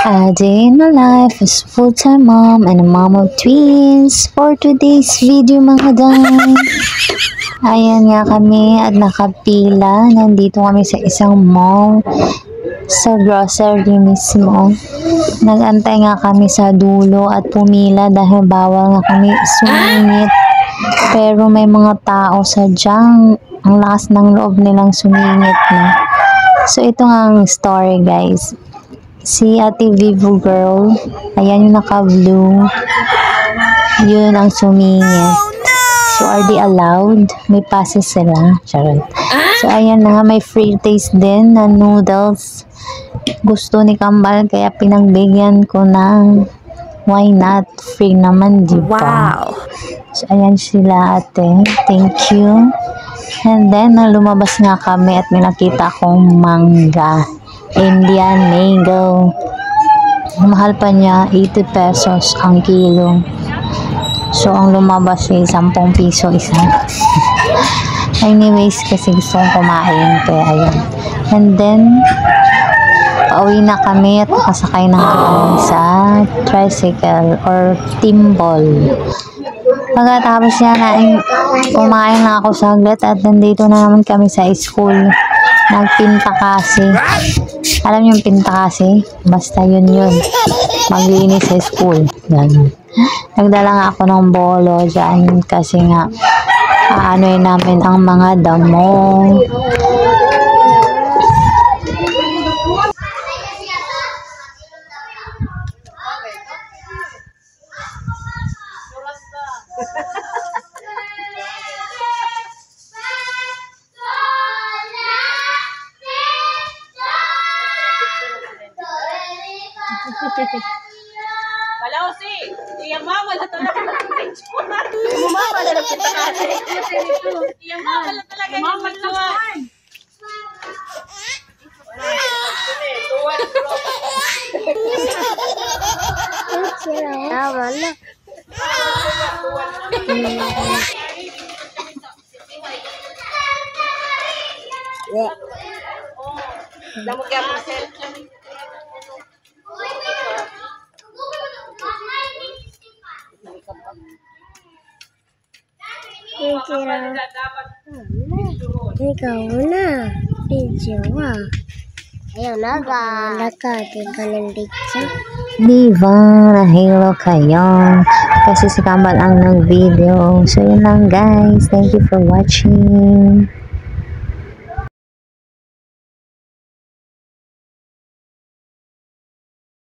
A day in my life as a full-time mom and a mom of twins. For today's video mga day. Ayan nga kami at nakapila. Nandito kami sa isang mall. Sa grocery mismo. Nag-antay nga kami sa dulo at pumila dahil bawal nga kami sumingit. Pero may mga tao sadyang ang lakas ng loob nilang sumingit na. So ito nga ang story guys. Si Ate Vivo Girl, ayan yung naka-blue, yun ang sumingit. So are they allowed? May passes sila. Charot. So ayan na nga, may free taste din na noodles. Gusto ni Kambal kaya pinagbigyan ko ng why not? Free naman, di ba? Wow! So ayan sila ate. Thank you. And then, lumabas nga kami at may nakita akong mangga. Indian mango. Mahal pa niya, 80 pesos ang kilo. So, ang lumabas ay 10 piso isa. Anyways, kasi gusto kong kumain. Kaya, ayun. And then, pauwi na kami at nakasakay na kami sa tricycle or timbol. Pagkatapos yan, kumain na ako saglit at nandito na naman kami sa school. Nagpinta kasi. Alam niyo yung pinta kasi? Basta yun. Maglinis sa school. Ganun. Nagdala nga ako ng bolo dyan kasi nga aanoy namin ang mga damo. Wala ko si iya mama na talaga mama na lang kita kasi iya mama na talaga mama na damo kaya mo sel Ikaw na. Video ayaw nagkati ka ng picture. Diba, nahilo kayo. Kasi si Kambal ang nag-video. So yun lang guys. Thank you for watching.